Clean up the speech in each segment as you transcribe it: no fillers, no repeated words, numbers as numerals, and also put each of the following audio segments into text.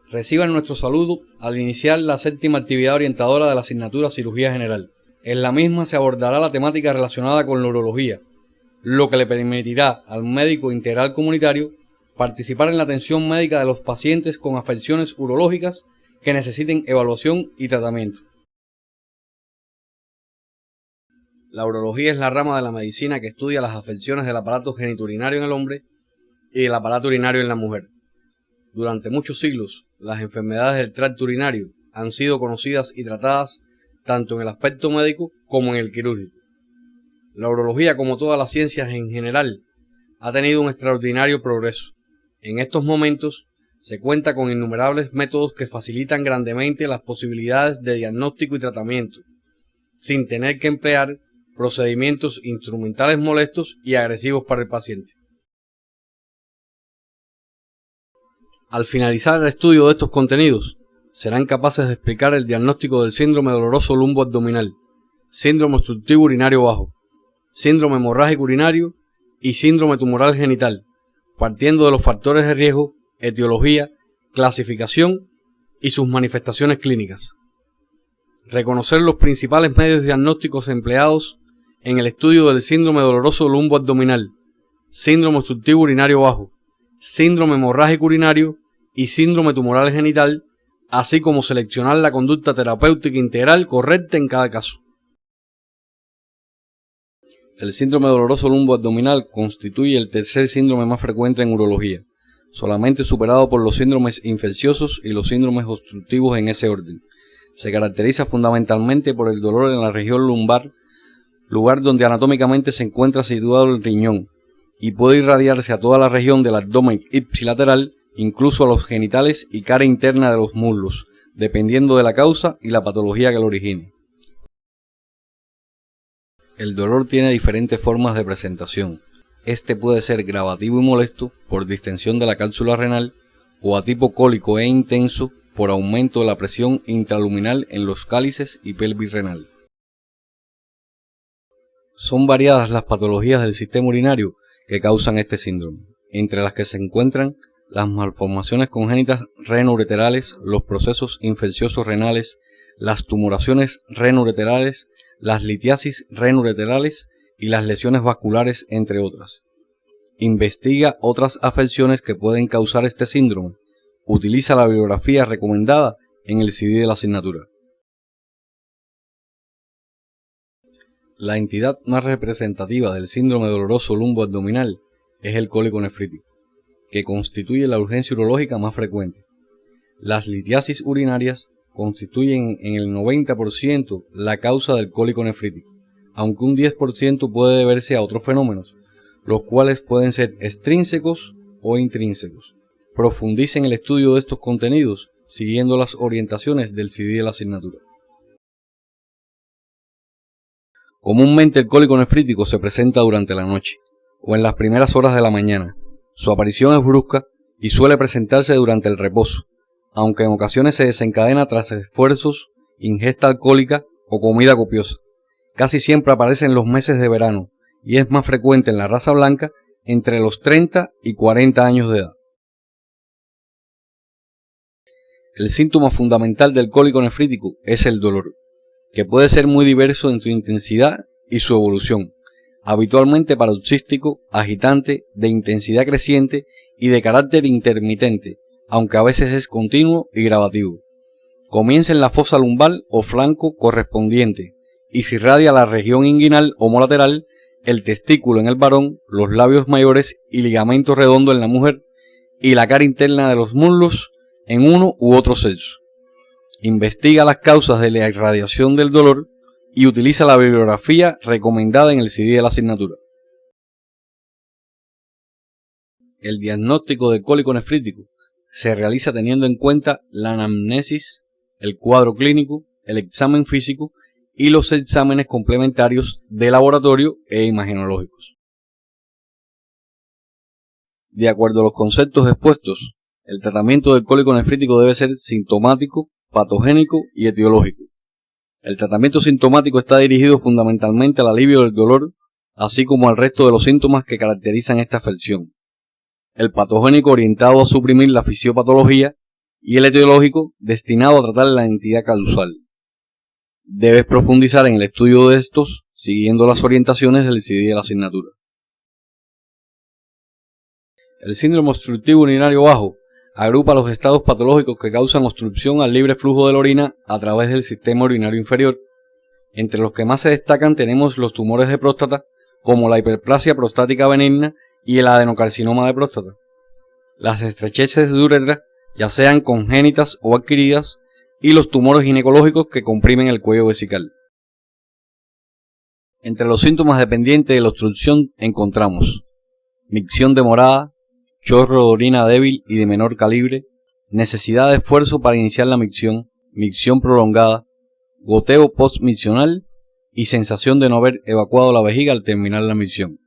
Reciban nuestro saludo al iniciar la séptima actividad orientadora de la asignatura Cirugía General. En la misma se abordará la temática relacionada con la urología, lo que le permitirá al médico integral comunitario participar en la atención médica de los pacientes con afecciones urológicas que necesiten evaluación y tratamiento. La urología es la rama de la medicina que estudia las afecciones del aparato genitourinario en el hombre y del aparato urinario en la mujer. Durante muchos siglos, las enfermedades del tracto urinario han sido conocidas y tratadas tanto en el aspecto médico como en el quirúrgico. La urología, como todas las ciencias en general, ha tenido un extraordinario progreso. En estos momentos se cuenta con innumerables métodos que facilitan grandemente las posibilidades de diagnóstico y tratamiento, sin tener que emplear procedimientos instrumentales molestos y agresivos para el paciente. Al finalizar el estudio de estos contenidos, serán capaces de explicar el diagnóstico del síndrome doloroso lumboabdominal, síndrome obstructivo urinario bajo, síndrome hemorrágico urinario y síndrome tumoral genital, partiendo de los factores de riesgo, etiología, clasificación y sus manifestaciones clínicas. Reconocer los principales medios diagnósticos empleados en el estudio del síndrome doloroso lumboabdominal, síndrome obstructivo urinario bajo, síndrome hemorrágico urinario y síndrome tumoral genital, así como seleccionar la conducta terapéutica integral correcta en cada caso. El síndrome doloroso lumboabdominal constituye el tercer síndrome más frecuente en urología, solamente superado por los síndromes infecciosos y los síndromes obstructivos en ese orden. Se caracteriza fundamentalmente por el dolor en la región lumbar, lugar donde anatómicamente se encuentra situado el riñón, y puede irradiarse a toda la región del abdomen ipsilateral, incluso a los genitales y cara interna de los muslos, dependiendo de la causa y la patología que lo origine. El dolor tiene diferentes formas de presentación. Este puede ser gravativo y molesto por distensión de la cápsula renal o a tipo cólico e intenso por aumento de la presión intraluminal en los cálices y pelvis renal. Son variadas las patologías del sistema urinario que causan este síndrome, entre las que se encuentran las malformaciones congénitas renoureterales, los procesos infecciosos renales, las tumoraciones renoureterales, las litiasis renoureterales y las lesiones vasculares, entre otras. Investiga otras afecciones que pueden causar este síndrome. Utiliza la bibliografía recomendada en el CD de la asignatura. La entidad más representativa del síndrome doloroso lumboabdominal es el cólico nefrítico, que constituye la urgencia urológica más frecuente. Las litiasis urinarias constituyen en el 90% la causa del cólico nefrítico, aunque un 10% puede deberse a otros fenómenos, los cuales pueden ser extrínsecos o intrínsecos. Profundice en el estudio de estos contenidos siguiendo las orientaciones del CD de la asignatura. Comúnmente el cólico nefrítico se presenta durante la noche o en las primeras horas de la mañana. Su aparición es brusca y suele presentarse durante el reposo, aunque en ocasiones se desencadena tras esfuerzos, ingesta alcohólica o comida copiosa. Casi siempre aparece en los meses de verano y es más frecuente en la raza blanca entre los 30 y 40 años de edad. El síntoma fundamental del cólico nefrítico es el dolor, que puede ser muy diverso en su intensidad y su evolución, habitualmente paroxístico, agitante, de intensidad creciente y de carácter intermitente, aunque a veces es continuo y gravativo. Comienza en la fosa lumbar o flanco correspondiente y se irradia a la región inguinal o homolateral, el testículo en el varón, los labios mayores y ligamento redondo en la mujer y la cara interna de los muslos en uno u otro sexo. Investiga las causas de la irradiación del dolor y utiliza la bibliografía recomendada en el CD de la asignatura. El diagnóstico del cólico nefrítico se realiza teniendo en cuenta la anamnesis, el cuadro clínico, el examen físico y los exámenes complementarios de laboratorio e imagenológicos. De acuerdo a los conceptos expuestos, el tratamiento del cólico nefrítico debe ser sintomático, patogénico y etiológico. El tratamiento sintomático está dirigido fundamentalmente al alivio del dolor, así como al resto de los síntomas que caracterizan esta afección. El patogénico orientado a suprimir la fisiopatología y el etiológico destinado a tratar la entidad causal. Debes profundizar en el estudio de estos siguiendo las orientaciones del CD de la asignatura. El síndrome obstructivo urinario bajo agrupa los estados patológicos que causan obstrucción al libre flujo de la orina a través del sistema urinario inferior. Entre los que más se destacan tenemos los tumores de próstata, como la hiperplasia prostática benigna y el adenocarcinoma de próstata. Las estrecheces de uretra, ya sean congénitas o adquiridas, y los tumores ginecológicos que comprimen el cuello vesical. Entre los síntomas dependientes de la obstrucción encontramos micción demorada, chorro de orina débil y de menor calibre, necesidad de esfuerzo para iniciar la micción, micción prolongada, goteo postmiccional y sensación de no haber evacuado la vejiga al terminar la micción.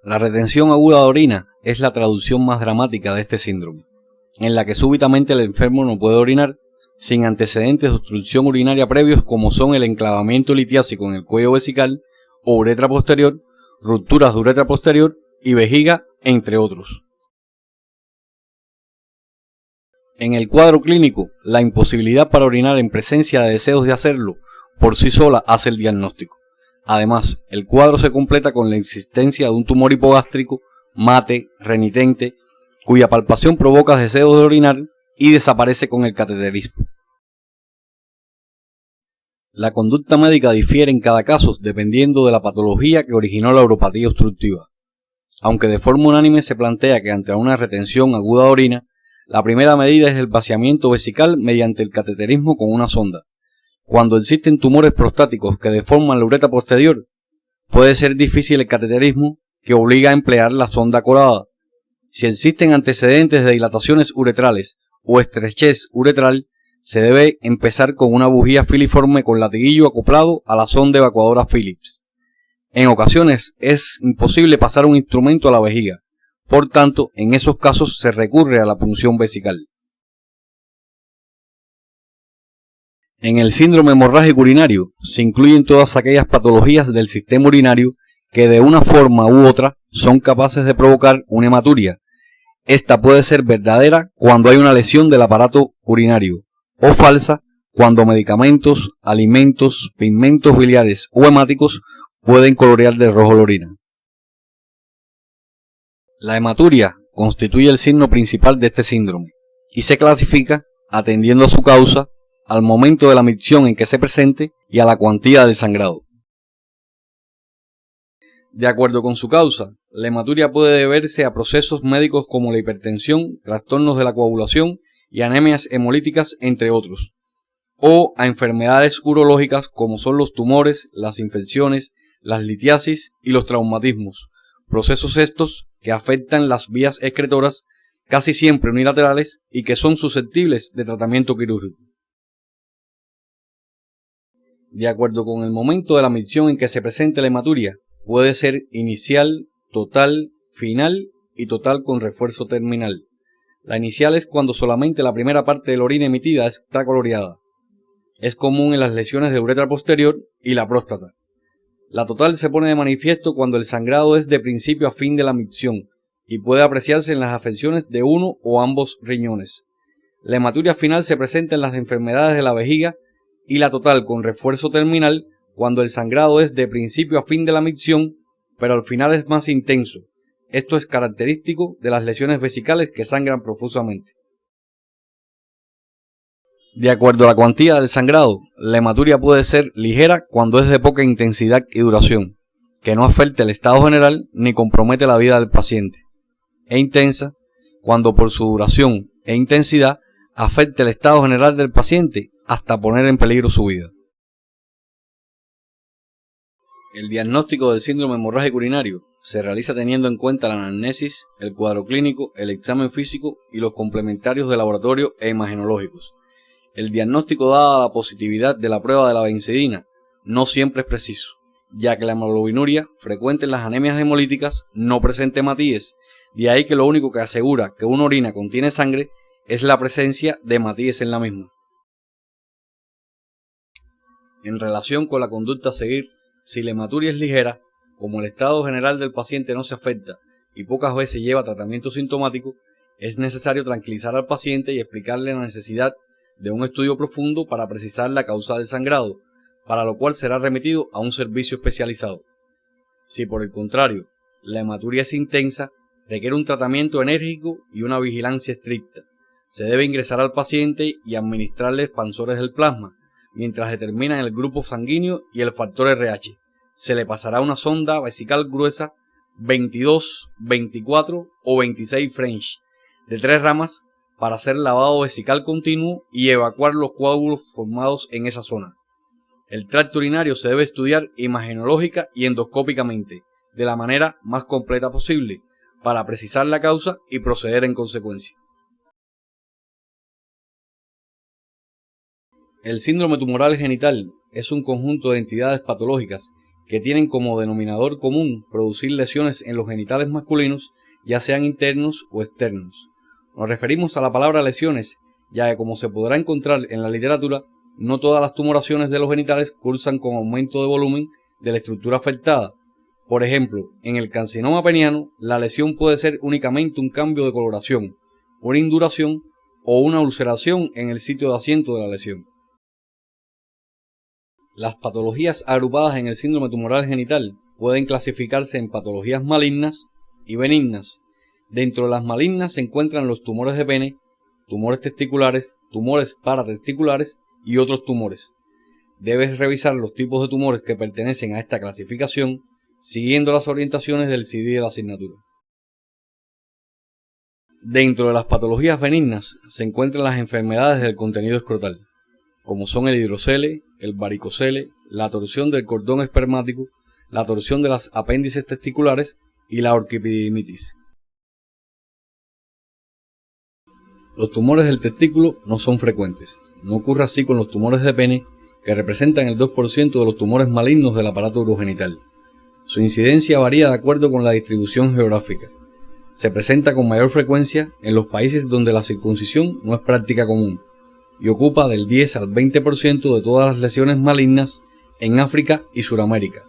La retención aguda de orina es la traducción más dramática de este síndrome, en la que súbitamente el enfermo no puede orinar sin antecedentes de obstrucción urinaria previos como son el enclavamiento litiásico en el cuello vesical o uretra posterior, rupturas de uretra posterior y vejiga, entre otros. En el cuadro clínico, la imposibilidad para orinar en presencia de deseos de hacerlo por sí sola hace el diagnóstico. Además, el cuadro se completa con la existencia de un tumor hipogástrico, mate, renitente, cuya palpación provoca deseos de orinar y desaparece con el cateterismo. La conducta médica difiere en cada caso dependiendo de la patología que originó la uropatía obstructiva. Aunque de forma unánime se plantea que ante una retención aguda de orina, la primera medida es el vaciamiento vesical mediante el cateterismo con una sonda. Cuando existen tumores prostáticos que deforman la uretra posterior, puede ser difícil el cateterismo que obliga a emplear la sonda colada. Si existen antecedentes de dilataciones uretrales o estrechez uretral, se debe empezar con una bujía filiforme con latiguillo acoplado a la sonda evacuadora Phillips. En ocasiones es imposible pasar un instrumento a la vejiga, por tanto, en esos casos se recurre a la punción vesical. En el síndrome hemorrágico urinario se incluyen todas aquellas patologías del sistema urinario que de una forma u otra son capaces de provocar una hematuria. Esta puede ser verdadera cuando hay una lesión del aparato urinario, o falsa cuando medicamentos, alimentos, pigmentos biliares o hemáticos pueden colorear de rojo la orina. La hematuria constituye el signo principal de este síndrome y se clasifica atendiendo a su causa, al momento de la micción en que se presente y a la cuantía del sangrado. De acuerdo con su causa, la hematuria puede deberse a procesos médicos como la hipertensión, trastornos de la coagulación y anemias hemolíticas, entre otros, o a enfermedades urológicas como son los tumores, las infecciones, las litiasis y los traumatismos, procesos estos que afectan las vías excretoras casi siempre unilaterales y que son susceptibles de tratamiento quirúrgico. De acuerdo con el momento de la micción en que se presente la hematuria, puede ser inicial, total, final y total con refuerzo terminal. La inicial es cuando solamente la primera parte de la orina emitida está coloreada. Es común en las lesiones de uretra posterior y la próstata. La total se pone de manifiesto cuando el sangrado es de principio a fin de la micción y puede apreciarse en las afecciones de uno o ambos riñones. La hematuria final se presenta en las enfermedades de la vejiga y la total con refuerzo terminal cuando el sangrado es de principio a fin de la micción, pero al final es más intenso. Esto es característico de las lesiones vesicales que sangran profusamente. De acuerdo a la cuantía del sangrado, la hematuria puede ser ligera cuando es de poca intensidad y duración, que no afecte el estado general ni compromete la vida del paciente, e intensa cuando por su duración e intensidad afecte el estado general del paciente hasta poner en peligro su vida. El diagnóstico del síndrome hemorrágico urinario se realiza teniendo en cuenta la anamnesis, el cuadro clínico, el examen físico y los complementarios de laboratorio e imagenológicos. El diagnóstico dada la positividad de la prueba de la benzidina no siempre es preciso, ya que la hemoglobinuria, frecuente en las anemias hemolíticas, no presenta hematíes, de ahí que lo único que asegura que una orina contiene sangre es la presencia de hematíes en la misma. En relación con la conducta a seguir, si la hematuria es ligera, como el estado general del paciente no se afecta y pocas veces lleva tratamiento sintomático, Es necesario tranquilizar al paciente y explicarle la necesidad de un estudio profundo para precisar la causa del sangrado, para lo cual será remitido a un servicio especializado. Si por el contrario, la hematuria es intensa, requiere un tratamiento enérgico y una vigilancia estricta. Se debe ingresar al paciente y administrarle expansores del plasma, mientras determinan el grupo sanguíneo y el factor RH. Se le pasará una sonda vesical gruesa 22, 24 o 26 French de 3 ramas para hacer lavado vesical continuo y evacuar los coágulos formados en esa zona. El tracto urinario se debe estudiar imagenológica y endoscópicamente, de la manera más completa posible, para precisar la causa y proceder en consecuencia. El síndrome tumoral genital es un conjunto de entidades patológicas que tienen como denominador común producir lesiones en los genitales masculinos, ya sean internos o externos. Nos referimos a la palabra lesiones, ya que como se podrá encontrar en la literatura, no todas las tumoraciones de los genitales cursan con aumento de volumen de la estructura afectada. Por ejemplo, en el carcinoma peniano, la lesión puede ser únicamente un cambio de coloración, una induración o una ulceración en el sitio de asiento de la lesión. Las patologías agrupadas en el síndrome tumoral genital pueden clasificarse en patologías malignas y benignas. Dentro de las malignas se encuentran los tumores de pene, tumores testiculares, tumores paratesticulares y otros tumores. Debes revisar los tipos de tumores que pertenecen a esta clasificación, siguiendo las orientaciones del CD de la asignatura. Dentro de las patologías benignas se encuentran las enfermedades del contenido escrotal, como son el hidrocele, el varicocele, la torsión del cordón espermático, la torsión de las apéndices testiculares y la orquipididimitis. Los tumores del testículo no son frecuentes. No ocurre así con los tumores de pene, que representan el 2% de los tumores malignos del aparato urogenital. Su incidencia varía de acuerdo con la distribución geográfica. Se presenta con mayor frecuencia en los países donde la circuncisión no es práctica común, y ocupa del 10 al 20% de todas las lesiones malignas en África y Sudamérica.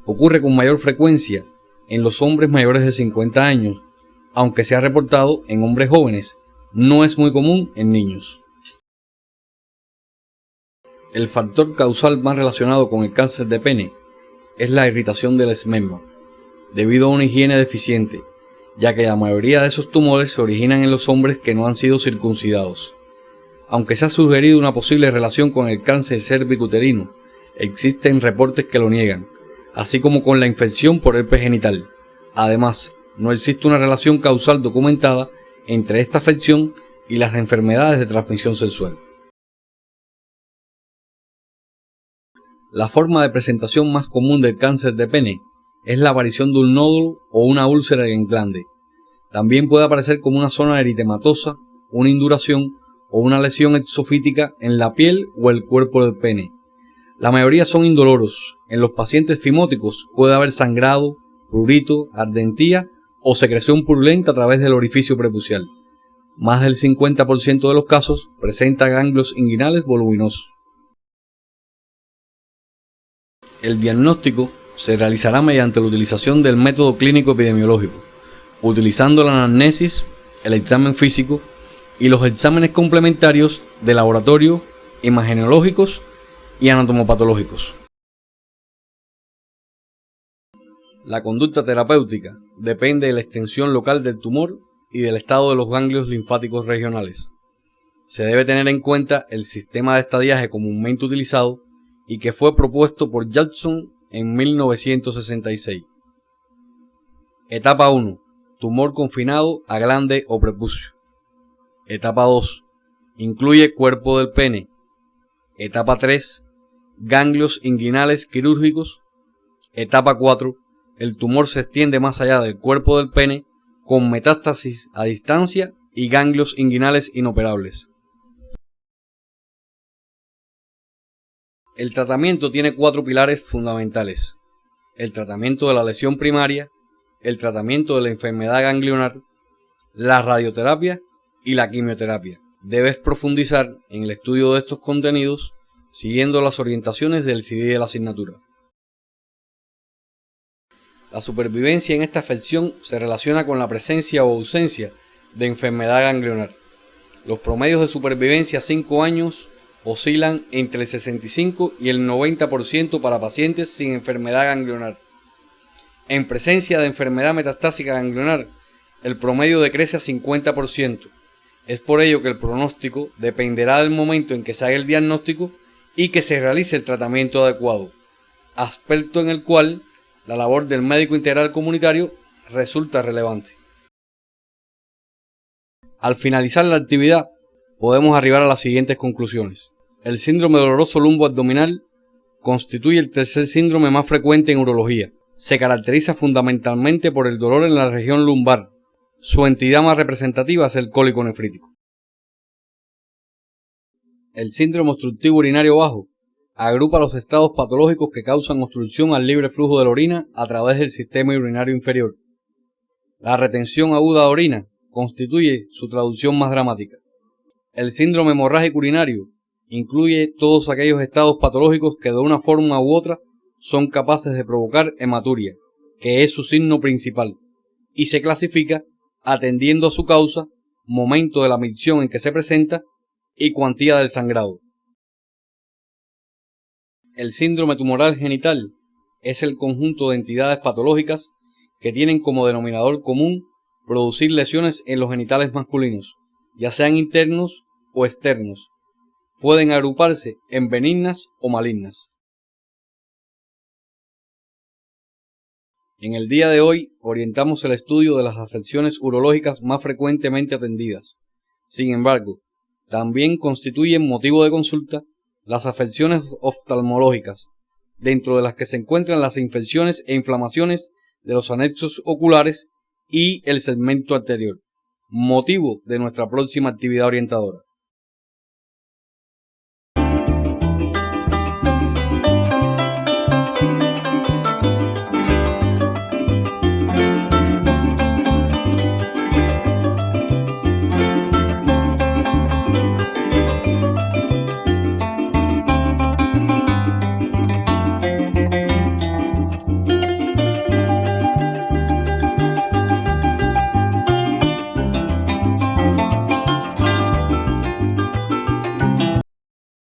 Ocurre con mayor frecuencia en los hombres mayores de 50 años, aunque se ha reportado en hombres jóvenes. No es muy común en niños. El factor causal más relacionado con el cáncer de pene es la irritación del esmema, debido a una higiene deficiente, ya que la mayoría de esos tumores se originan en los hombres que no han sido circuncidados. Aunque se ha sugerido una posible relación con el cáncer cervicuterino, existen reportes que lo niegan, así como con la infección por herpes genital. Además, no existe una relación causal documentada entre esta afección y las enfermedades de transmisión sexual. La forma de presentación más común del cáncer de pene es la aparición de un nódulo o una úlcera en el glande. También puede aparecer como una zona eritematosa, una induración o una lesión exofítica en la piel o el cuerpo del pene. La mayoría son indoloros. En los pacientes fimóticos puede haber sangrado, prurito, ardentía o secreción purulenta a través del orificio prepucial. Más del 50% de los casos presenta ganglios inguinales voluminosos. El diagnóstico se realizará mediante la utilización del método clínico epidemiológico, utilizando la anamnesis, el examen físico y los exámenes complementarios de laboratorio, imagenológicos y anatomopatológicos. La conducta terapéutica depende de la extensión local del tumor y del estado de los ganglios linfáticos regionales. Se debe tener en cuenta el sistema de estadiaje comúnmente utilizado y que fue propuesto por Jackson en 1966. Etapa 1. Tumor confinado a glande o prepucio. Etapa 2. Incluye cuerpo del pene. Etapa 3. Ganglios inguinales quirúrgicos. Etapa 4. El tumor se extiende más allá del cuerpo del pene con metástasis a distancia y ganglios inguinales inoperables. El tratamiento tiene 4 pilares fundamentales: el tratamiento de la lesión primaria, el tratamiento de la enfermedad ganglionar, la radioterapia y la quimioterapia. Debes profundizar en el estudio de estos contenidos siguiendo las orientaciones del CD de la asignatura. La supervivencia en esta afección se relaciona con la presencia o ausencia de enfermedad ganglionar. Los promedios de supervivencia a 5 años oscilan entre el 65 y el 90% para pacientes sin enfermedad ganglionar. En presencia de enfermedad metastásica ganglionar, el promedio decrece a 50%. Es por ello que el pronóstico dependerá del momento en que se haga el diagnóstico y que se realice el tratamiento adecuado, aspecto en el cual la labor del médico integral comunitario resulta relevante. Al finalizar la actividad, podemos arribar a las siguientes conclusiones. El síndrome doloroso lumboabdominal constituye el tercer síndrome más frecuente en urología. Se caracteriza fundamentalmente por el dolor en la región lumbar. Su entidad más representativa es el cólico nefrítico. El síndrome obstructivo urinario bajo agrupa los estados patológicos que causan obstrucción al libre flujo de la orina a través del sistema urinario inferior. La retención aguda de orina constituye su traducción más dramática. El síndrome hemorrágico urinario incluye todos aquellos estados patológicos que de una forma u otra son capaces de provocar hematuria, que es su signo principal, y se clasifica atendiendo a su causa, momento de la micción en que se presenta y cuantía del sangrado. El síndrome tumoral genital es el conjunto de entidades patológicas que tienen como denominador común producir lesiones en los genitales masculinos, ya sean internos o externos. Pueden agruparse en benignas o malignas. En el día de hoy orientamos el estudio de las afecciones urológicas más frecuentemente atendidas. Sin embargo, también constituyen motivo de consulta las afecciones oftalmológicas, dentro de las que se encuentran las infecciones e inflamaciones de los anexos oculares y el segmento anterior, motivo de nuestra próxima actividad orientadora.